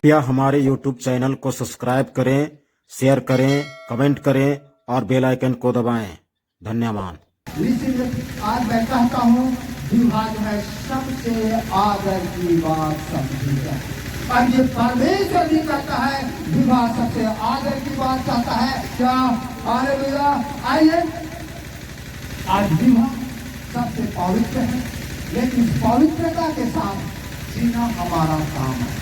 कृपया हमारे YouTube channel को सब्सक्राइब करें, शेयर करें, कमेंट करें और बेल आइकन को दबाएं। धन्यवाद। आज मैं कहता हूँ विवाह जो है सबसे आदर की बात समझी है। और ये परमेश्वर भी कहता है विवाह सबसे आदर की बात चाहता है। क्या हालेलुया। आइए, आज विवाह सबसे पवित्र है, लेकिन इस पवित्रता के साथ जीना हमारा काम है।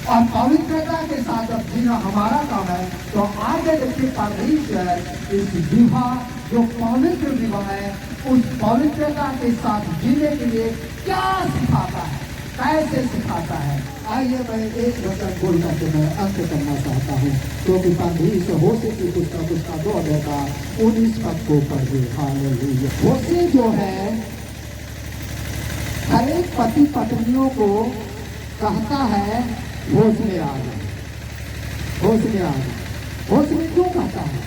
और पवित्रता के साथ जब जीना हमारा काम है तो आगे देखिए परमेश्वर इस विवाह जो पवित्र विवाह है उस पवित्रता के साथ जीने के लिए क्या सिखाता है, कैसे सिखाता है। आइए मैं एक वचन बोल करके मैं अंत करना चाहता हूँ, क्योंकि परमेश्वर होशे की पुस्तक उसका 2 अध्याय का 19 पद को पढ़िए। हालेलुया। होशे जो है हर एक पति पत्नियों को कहता है होश में आ गए, होश में आ गए। होश में क्यों कहता है?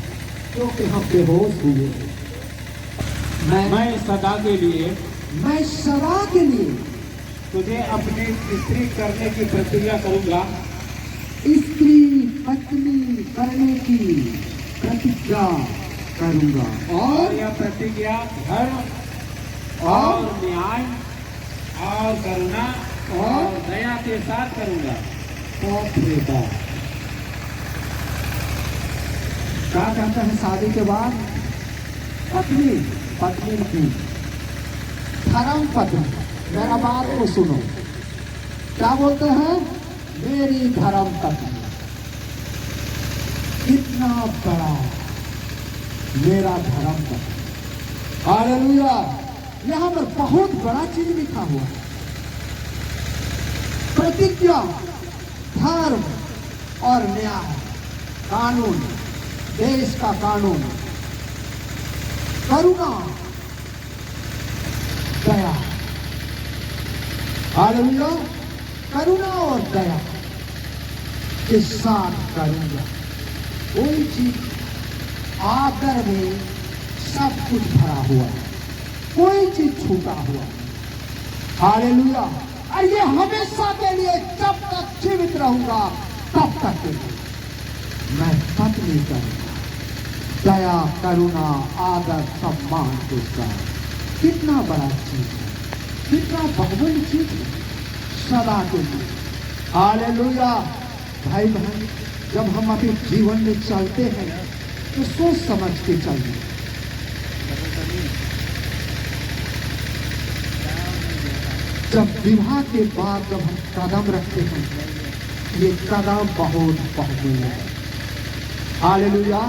क्योंकि हम बेहोश हुए। मैं सदा के लिए मैं सदा के लिए तुझे अपनी स्त्री करने की प्रतिज्ञा करूंगा। स्त्री पत्नी करने की प्रतिज्ञा करूंगा और यह प्रतिज्ञा धर्म और न्याय और करुणा और दया के साथ करूंगा। क्या कहता है शादी के बाद? पत्नी पत्नी की धर्म पत्नी, मेरा बात को सुनो, क्या बोलते हैं? मेरी धर्म पत्नी। कितना बड़ा मेरा धर्म पत्नी। हालेलुया। यहाँ पर बहुत बड़ा चीज लिखा हुआ है। प्रतिज्ञा, धर्म और न्याय, कानून, देश का कानून, करुणा, दया। हालेलुया। करुणा और दया के साथ करूंगा। कोई चीज आदर में सब कुछ भरा हुआ है, कोई चीज छूटा हुआ। हालेलुया। और ये हमेशा के लिए जब तक जीवित रहूंगा तब तक के लिए मैं पत्नी करूंगा। दया, करुणा, आदर, सम्मान के साथ। कितना बड़ा चीज है, कितना बहुमूल्य चीज है सदा के लिए। हालेलुया। भाई बहन, जब हम अपने जीवन में चलते हैं तो सोच समझ के चलिए। जब विवाह के बाद जब हम कदम रखते हैं, ये कदम बहुत बहुमूल्य है। हालेलुया।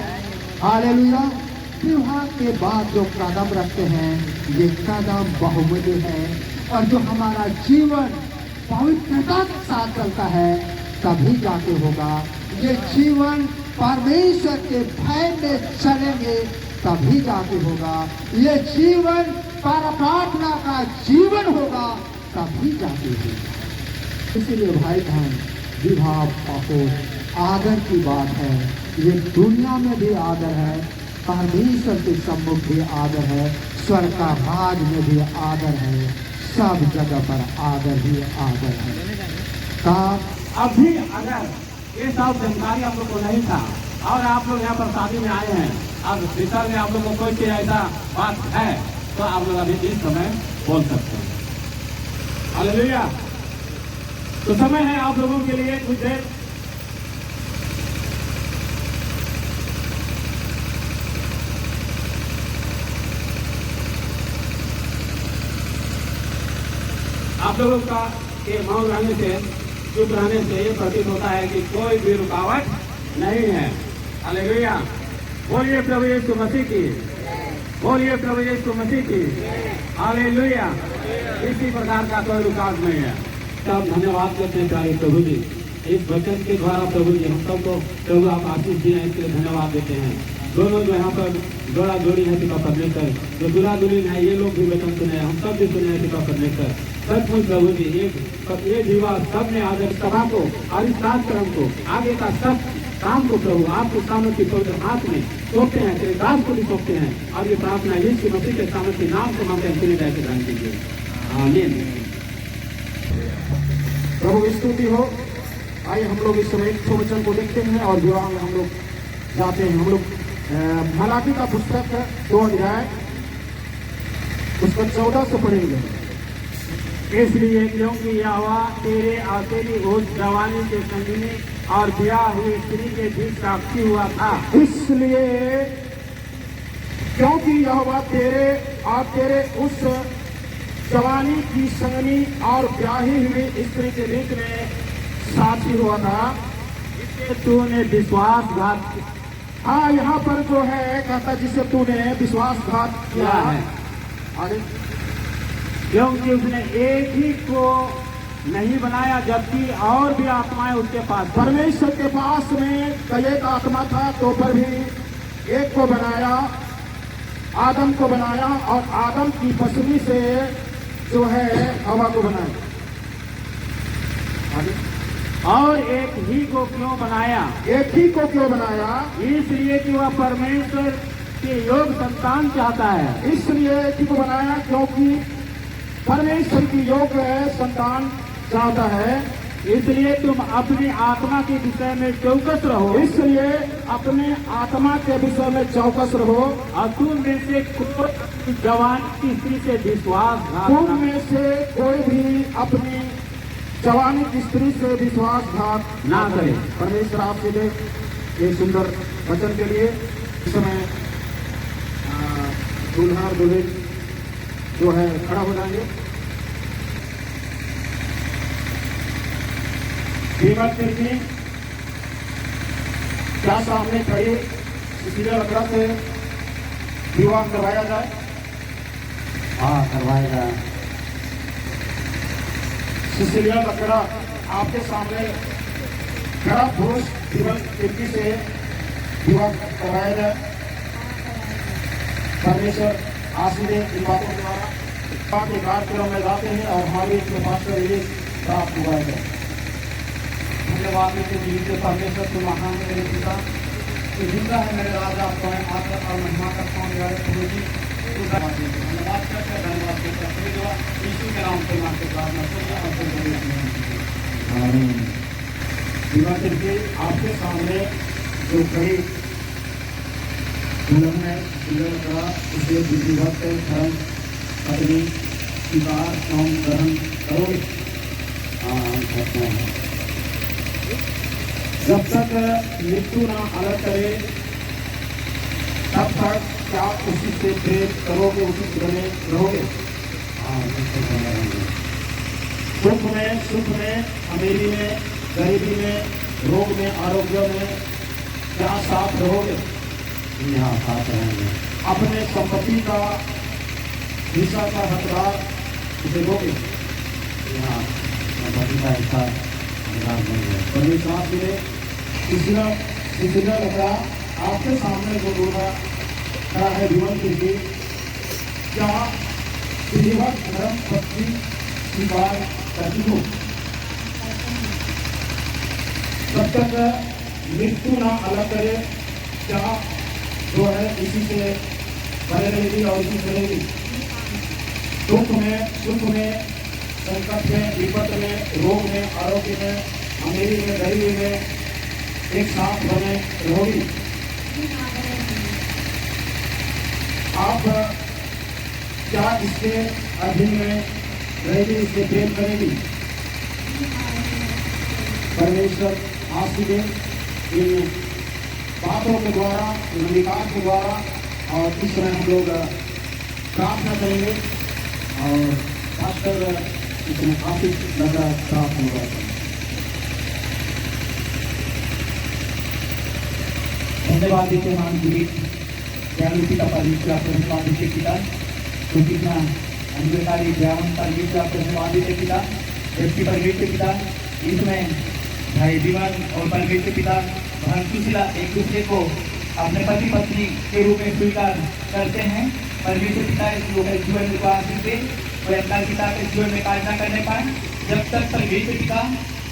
हालेलुया। विवाह के बाद जो कदम रखते हैं ये कदम बहुमूल्य है। और जो हमारा जीवन पवित्रता के साथ चलता है तभी जाके होगा। ये जीवन परमेश्वर के भय में चलेंगे तभी जाके होगा। ये जीवन प्रार्थना का जीवन होगा तभी जाके होगा। इसीलिए भाई बहन, विवाह बहुत आदर की बात है। ये दुनिया में भी आदर है, परमेश्वर के सम्मुख भी आदर है, स्वर्ग का राज में भी आदर है, सब जगह पर आदर ही आदर है। अभी अगर ये सब जानकारी आप लोग को नहीं था और आप लोग यहाँ पर शादी में आए हैं, अब भीतर में आप लोग को कोई ऐसा बात है तो आप लोग अभी इस समय बोल सकते हैं। हालेलुया। तो समय है आप लोगों के लिए कुछ देर आप लोगों का ये मौन रहने से, चुप रहने से ये प्रतीत होता है कि कोई भी रुकावट नहीं है। हालेलुया। बोलिए प्रभु यीशु मसीह की, बोलिए प्रभु यीशु मसीह की। हालेलुया। इसी प्रकार का कोई रुकावट नहीं है। तब धन्यवाद करते हैं प्यारे प्रभु जी, इस वचन के द्वारा प्रभु जी हम सबको प्रभु आप आशीष दिए हैं, इसके लिए धन्यवाद देते हैं। दोनों जो यहाँ पर जोड़ा जोड़ी है पिता परमेश्वर, जो दूल्हा दुल्हन है ये लोग भी वचन सुने, हम सब भी सुने हैं पिता परमेश्वर। सचमुच प्रभु जी ये विवाह सब ने आदर सभा को और इस कार्यक्रम को आगे का सब काम को प्रभु आपके सामने की पवित्र हाथ में सौंपते हैं, तेरे दास को भी सौंपते हैं। और ये प्रार्थना यीशु मसीह के सामने के नाम को मांगते हैं, पूरी तरह से दान कीजिए। आमीन। प्रभु स्तुति हो। आइए हम लोग इस समय एक वचन को देखते हैं और विवाह में हम लोग जाते हैं। हम लोग मलाकी का पुस्तक 2 अध्याय उसका 14 से पढ़ेंगे। इसलिए क्योंकि यहोवा तेरे और तेरी उस जवानी के संगिनी और ब्याह हुई स्त्री के बीच साक्षी हुआ था। इसलिए क्योंकि यहोवा तेरे और तेरे उस जवानी की संगनी और ब्याही हुई स्त्री के बीच में साक्षी हुआ था, जिससे तूने विश्वासघात हाँ यहाँ पर जो है कहता जिसे तूने विश्वासघात किया है, आगे क्योंकि उसने एक ही को नहीं बनाया जबकि और भी आत्माएं उसके पास थीं। परमेश्वर के पास में कई एक आत्मा था तो पर भी एक को बनाया, आदम को बनाया और आदम की पसली से जो है हवा को बनाया। आगे और एक ही को क्यों बनाया? एक ही को क्यों बनाया? इसलिए कि वह परमेश्वर के योग संतान चाहता है। इसलिए एक ही को बनाया क्योंकि परमेश्वर की योग संतान चाहता है। इसलिए तुम अपनी आत्मा के विषय में चौकस रहो, इसलिए अपने आत्मा के विषय में चौकस रहो और तुम में से कोई जवान की स्त्री से विश्वासघात तुम में से कोई भी अपनी जवानी की स्त्री से विश्वासघात ना करे। परमेश्वर आपसे दे ये सुंदर वचन के लिए। इस समय दूल्हा और दुल्हन जो है खड़ा हो जाएंगे। दीवार खिड़की क्या सामने खड़ी इसीलिए लकड़ा से विवाह करवाया जाए? हाँ करवाया जाए। सिसिलिया लकड़ा आपके सामने खड़ा पुरुष दीवार खिड़की से विवाह करवाया जाए। परमेश्वर आशीष इन बातों के द्वारा के कार्यक्रम में जाते हैं और हमारे पास प्राप्त हुआ है। धन्यवाद के जीवित परमेश्वर को महान मेरे पिता तो जिंदा है मेरे राजा स्वयं आकर और महिमा का पाने वाले प्रभु जी धन्यवाद करते धन्यवाद करते यीशु के नाम से मांगते प्रार्थना विवाह करके आपके सामने जो कई दुल्हन है दुल्हन का उसे विधिवत धर्म पत्नी स्वीकार एवं ग्रहण करोगे? हाँ जब तक मृत्यु ना अलग करे तब तक क्या उसी से प्रेम करोगे, उसी से बने रहोगे? सुख में अमीरी में गरीबी में रोग में आरोग्य में क्या साथ रहोगे? यहाँ साथ रहेंगे। अपने संपत्ति का हिस्सा का हकदार उसे दोगे? यहाँ संपत्ति का हिस्सा हकदार नहीं है। परमेश्वर आपके सिलसिला लगा आपके सामने जो दूल्हा खड़ा है जीवन के लिए क्या विधिवत धर्म पत्नी स्वीकार करती हो? तब तक मृत्यु ना अलग करे क्या जो है इसी से बने रहेगी और इसी से रहेगी? दुख में सुख में संकट में विपत में रोग में आरोग्य में अमीरी में गरीबी में एक साथ बने रहोगी? आप क्या इसके अधीन में रहेगी, इससे प्रेम करेगी? परमेश्वर आशीष दे इन बातों के द्वारा, इन अधिकार के द्वारा। और इस समय हम लोग प्रार्थना करेंगे और खासकर इसमें आशीष लगा प्राप्त होगा। धन्यवाद देते हैं हम जीवित ज्ञानी पिता परमेश्वर आपको धन्यवाद देते पिता, तो कितना अंधकारी ज्ञान परमेश्वर आपको धन्यवाद देते पिता। व्यक्ति परमेश्वर पिता इसमें भाई दीवान और परमेश्वर पिता बहन सुशीला एक दूसरे को अपने पति पत्नी के रूप में स्वीकार करते हैं। परमेश्वर पिता इस लोग के जीवन में आशीष दे और अपना पिता के जीवन में कार्य न करने पाए। जब तक परमेश्वर पिता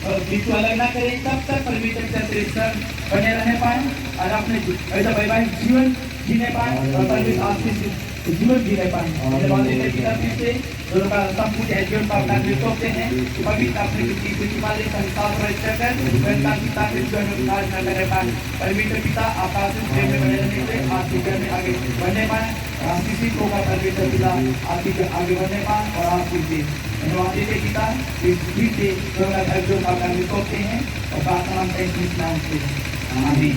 मृत्यु अलग ना करे तब तक परमेश्वर पिता तेरे संग बने रहने पाए और अपने ऐसा वैवाहिक जीवन जीने पाए और परमेश्वर आशीष जीवन जीने पाए। धन्यवाद देते हैं पिता फिर से दोनों का सब कुछ एडजस्ट का करने सोचते हैं कि पवित्र अपने की वाले संसार पर चलकर वेलता पिता के जो हमें उद्धार न करे पाए। परमेश्वर पिता आकाश से प्रेम में बने रहने से आपके घर में आगे बढ़ने पाए और किसी को का परमेश्वर पिता आपके आगे बढ़ने पाए और आप फिर से धन्यवाद देते पिता फिर से दोनों का एडजस्ट का करने सोचते हैं और प्रार्थना करते हैं इस नाम से आमीन।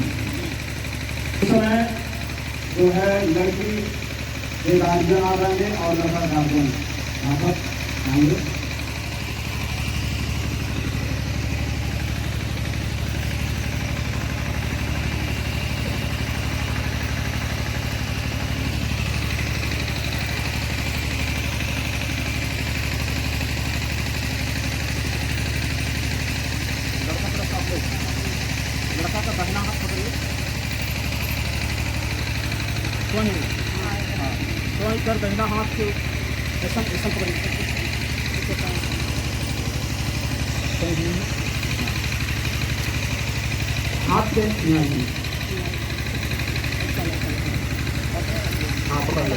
इस समय जो है लड़की के गार्जियन आ रहे हैं और लड़का गार्जियन यहाँ पर आएंगे। लड़का का दाहिना हाथ पकड़िए, तो कर दाहिना हाथ के ऐसा ऐसा पकड़िए, हाथ पे हाँ पकड़ लो।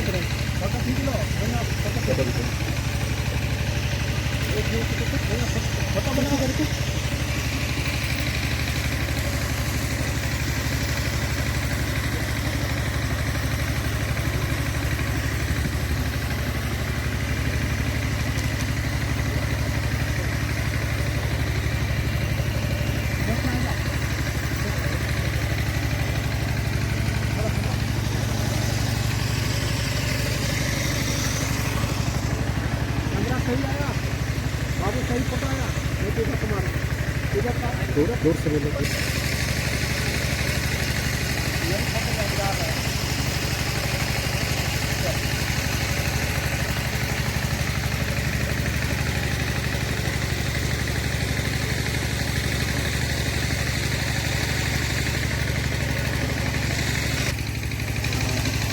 सही आया बाबू, सही पकड़ाया, ये तो इधर तुम्हारा इधर का थोड़ा दूर से ले लो।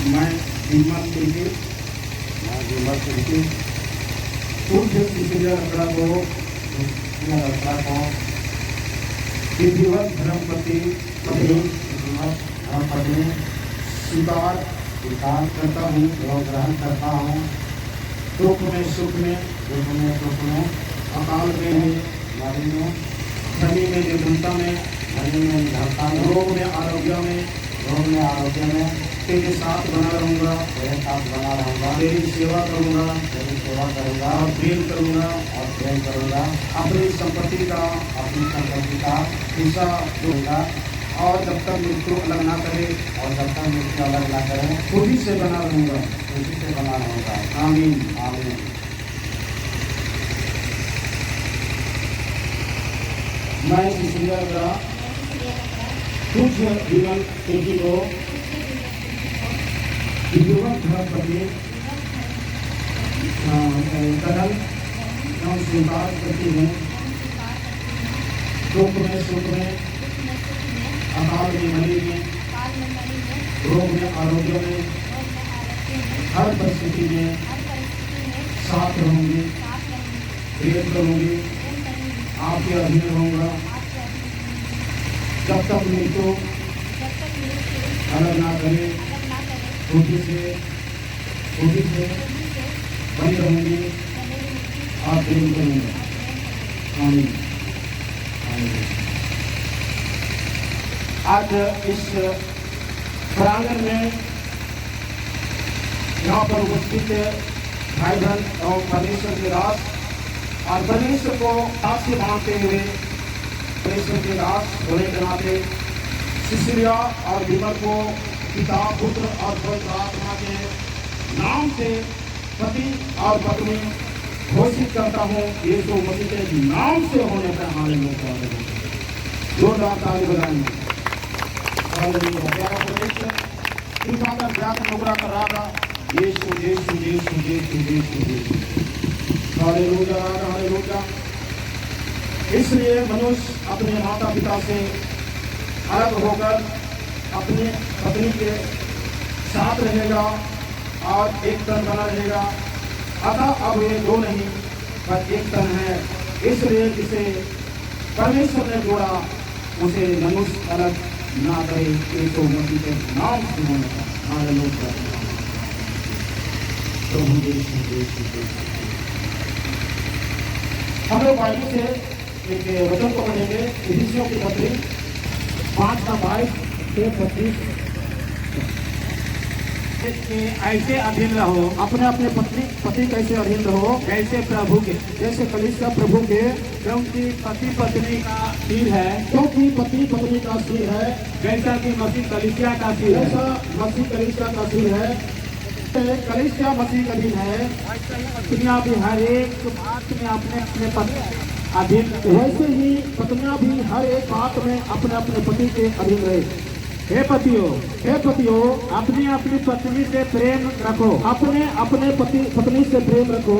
मैं हिम्मत देके पूज्य इसलिए रखड़ा को विधिवत धर्मपति पत्नी स्वीकार करता हूँ और ग्रहण करता हूँ। दुख में सुख में अकाल में धनी में निर्धनता में रोग में आरोग्य में तेरे साथ बना रहूँगा, तेरी सेवा करूँगा और प्रेम करूँगा। अपनी संपत्ति का हिस्सा दूंगा और जब तक मृत्यु अलग ना करे खुदी से बना रहूँगा। आमीन। मैं इसलिए कुछ जीवन तेजी को विधिवत धर्मपति कदम स्वीकार करती हूँ। दुख में सुख में अकाल में मरी में रोग में आरोग्य में हर परिस्थिति में साथ रहूँगी, प्रेम करूँगी, आपके अधीन रहूँगा जब तक मृत्यु अलग ना करे। खुदी से बनी रहूँगी और प्रेम करूँगा। आमीन। आज इस प्रांगण में यहाँ पर उपस्थित भाई बहन एवं परमेश्वर के दास और परमेश्वर को दास से मानते हुए परमेश्वर के दास होने के नाते सिसिलिया और विमल को पिता पुत्र और पवित्र आत्मा के नाम से पति और पत्नी घोषित करता हूँ। यीशु मसीह के नाम से होने पर हालेलुया। जोरदार ताली बजाएंगे। कृपा का व्यास अनुग्रह कर रहा था। यीशु यीशु यीशु यीशु यीशु यीशु हालेलुया हालेलुया। इसलिए मनुष्य अपने माता पिता से अलग होकर अपनी पत्नी के साथ रहेगा और एक तन बना रहेगा। अतः अब ये दो नहीं पर एक तन है। इसलिए जिसे परमेश्वर ने जोड़ा उसे मनुष्य अलग ना करे। यीशु मसीह के नाम से हालेलुया। प्रभु यीशु यीशु। हम लोग बाइबल से एक वचन को पढ़ेंगे, इफिसियों की पत्री 5:22-32। ऐसे अधीन रहो अपने अपने पति कैसे अधीन रहो, जैसे प्रभु के, जैसे कलीसिया प्रभु के, क्योंकि पति पत्नी का सिर है, क्योंकि पति पत्नी का सिर है, जैसा कि मसीह कलीसिया का सिर है। जैसा मसीह कलीसिया का सिर है। कलीसिया मसीह का अधीन है, पत्नियां भी हर एक बात में अपने अपने पति अधीन। वैसे ही पत्नियां भी हर एक बात में अपने अपने पति के अधीन रहे। हे पतियों, हे पतियों, अपनी अपनी पत्नी से प्रेम रखो, अपने अपने पत्नी से प्रेम रखो,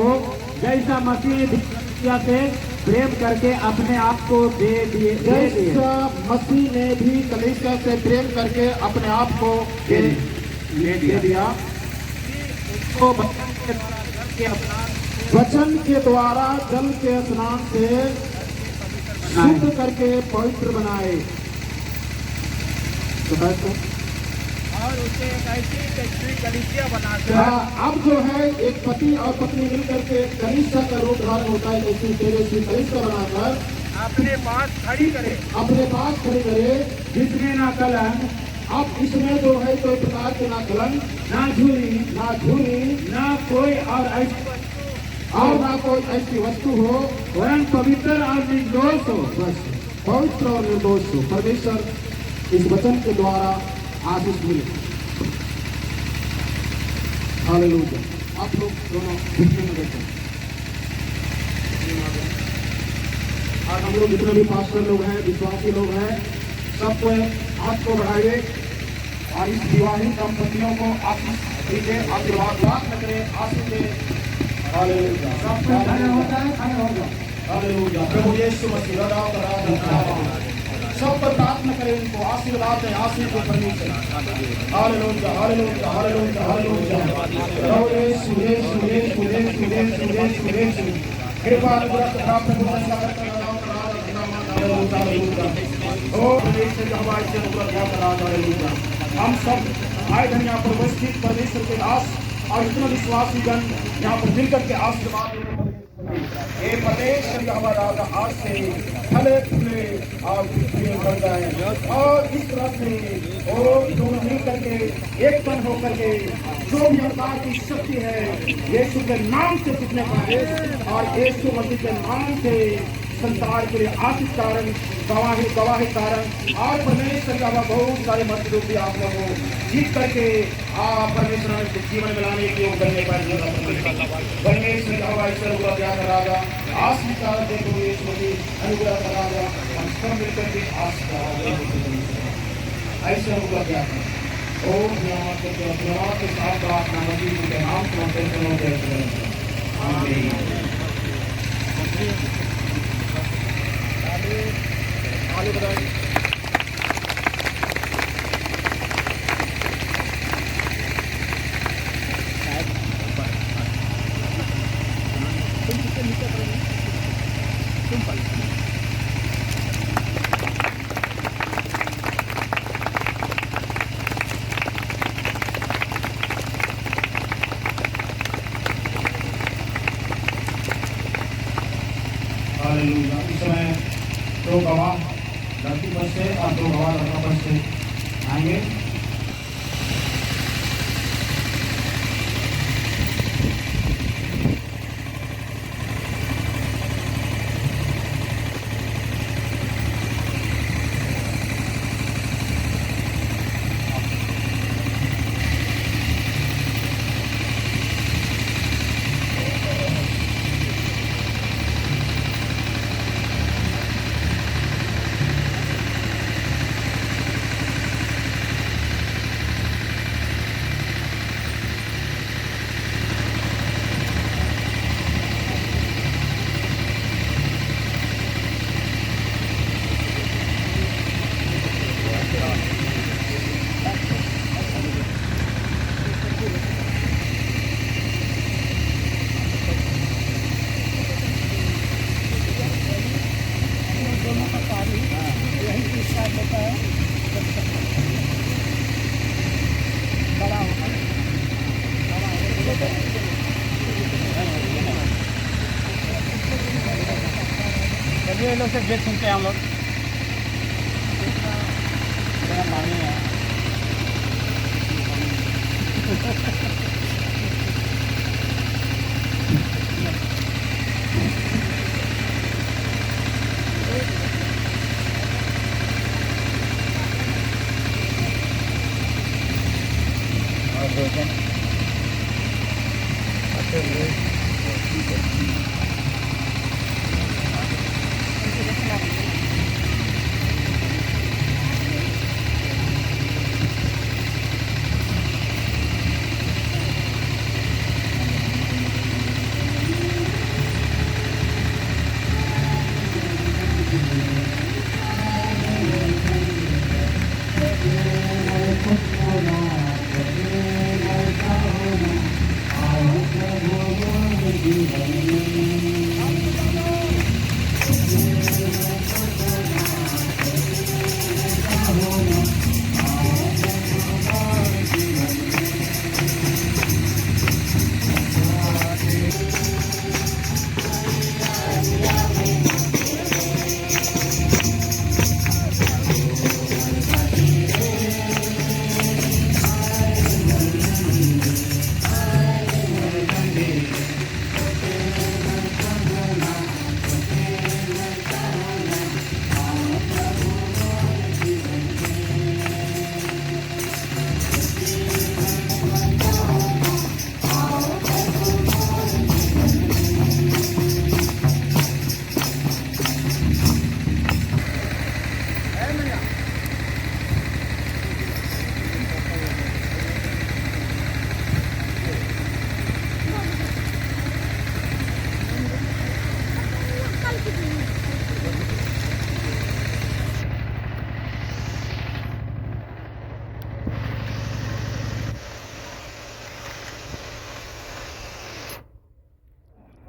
जैसा मसीह ने कलीसिया से प्रेम करके अपने आप को दे दिए। जैसा मसीह ने भी कलीसिया से प्रेम करके अपने आप को दे दिया। तो वचन के द्वारा जल के स्नान से शुद्ध करके पवित्र बनाए। और उसे एक ऐसी कलीसिया बनाकर अब जो है एक पति और पत्नी मिलकर के कलीसिया का रूप धारण होता है। ऐसी तेजस्वी कलीसिया बनाकर अपने पास खड़ी करे, अपने पास खड़ी करे, जिसमें ना कलंक, अब इसमें जो है कोई प्रकार के ना कलंक, ना झूरी, ना झूरी, ना कोई और ऐसी और ना कोई ऐसी वस्तु हो, वरन पवित्र और निर्दोष हो। बस पवित्र और निर्दोष हो। परमेश्वर इस वचन के द्वारा आशीष मिले। हालेलुया। आप लोग दोनों घुटने में बैठे। और हम लोग जितने भी पास्टर लोग हैं, विश्वासी लोग हैं, सबको हाथ को बढ़ाइए और इस विवाहित दंपतियों को आशीष दीजिए, आशीर्वाद प्राप्त करें, आशीष दे। हालेलुया। सबको खड़े होता है, खड़े हो जाओ। हालेलुया। प्रभु यीशु मसीह सब पर प्रार्थना करें, उनको आशीर्वाद दें, आशीष दे परमेश्वर। Hallelujah, hallelujah, hallelujah, hallelujah. प्रभु यीशु, यीशु, यीशु, यीशु, यीशु, यीशु, यीशु। कृपा अनुग्रह तथा प्रभु का हालेलुया। ओ परमेश्वर का हमारे से अनुग्रह क्या करा। हालेलुया। हम सब आए धन यहाँ पर उपस्थित परमेश्वर के दास और इतना विश्वासी जन यहाँ पर मिलकर के आशीर्वाद ये परमेश्वर हमारा आज से फले फूले और बढ़ जाए और इस तरह से वो दोनों मिल करके एक पन होकर के जो भी अवतार की शक्ति है यीशु के नाम से कितने पाए और यीशु मसीह के नाम से संसार के लिए आशीष कारण, गवाही कारण और परमेश्वर का बहुत सारे मत रूपी आप लोगों को जीत करके परमेश्वर के जीवन में लाने के लिए बनने पर परमेश्वर का हवा ईश्वर का क्या करागा, आशीष कारण देखो यीशु मसीह अनुग्रह करागा। हम सब मिलकर के आशीष ऐसे अनुग्रह क्या करें। ओम नमः के साथ प्रार्थना मसीह के नाम से आमीन। आलू बताएं। हालेलुया। इस समय दो गवाह लड़की बस से और दो गवाह लड़का बस से आएंगे। चलिए ये लोग से गीत सुनते हैं हम लोग। पानी है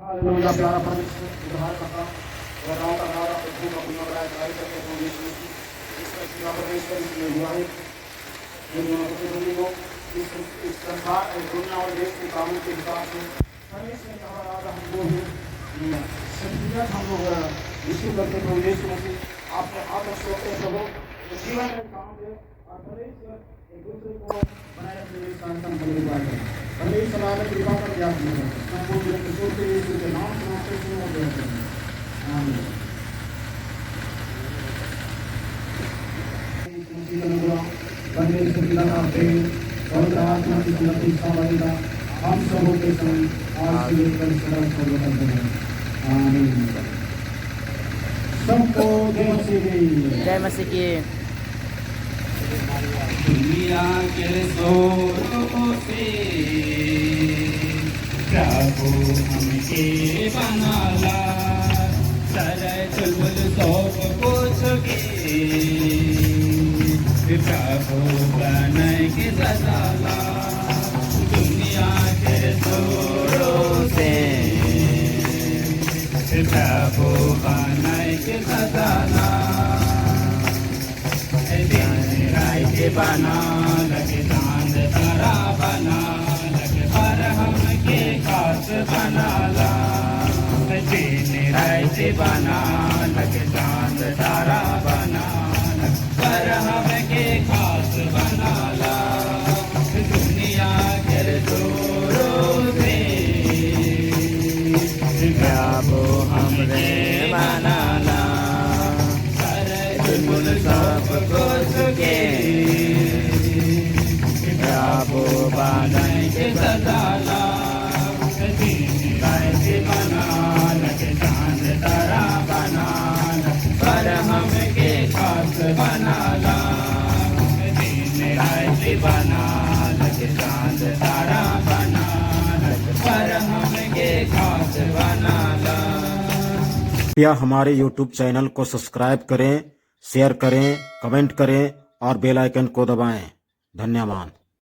हालेलुया। प्यारा परमेश्वर उद्धार करता वरदाओं का नारा प्रभु का पुण्य बड़ाई कराई करते हैं यीशु इस प्रतिमा परमेश्वर इसमें हुआ है इस संसार दुनिया और देश के कामों के हिसाब से परमेश्वर ने कहा राजा हमको संतुलित हम लोग यीशु करते प्रभु यीशु मसीह आपको आत्मा सोते प्रभु जीवन में काम दे और परमेश्वर एक दूसरे को बनाए रखने के कारण हम बने हुए हैं। परमेश्वर ने कृपा कर दिया हमको किशोर के यीशु के नाम से नाम से शुरू हो गए हैं। आमीन। परमेश्वर की लगा प्रेम और आत्मा की शक्ति सावधानी हम सबों के संग आज से लेकर सदा सर्वदा बने। आमीन। सबको जय मसीह की। जय मसीह की। दुनिया के जोरों से प्रभु हमके बनाला सारे चुलबुल सब कुछ के प्रभु बने के सजाला दुनिया के जोरों से प्रभु बने के सजाला के बना लगे चांद तारा बना लगे पर हमके खास बना ला दिन रात बना लगे चांद तारा बना पर हमके खास बना ला दुनिया के जोरों से प्रभु हमरे बना ला सब कुछ के प्रभु बने के सजाला कैसे बना लगे चांद तारा बना पर हमके खास बना ला दिन रात बना लगे चांद तारा बना पर हमके खास बना ला। कृपया हमारे YouTube चैनल को सब्सक्राइब करें, शेयर करें, कमेंट करें और बेल आइकन को दबाएं। धन्यवाद।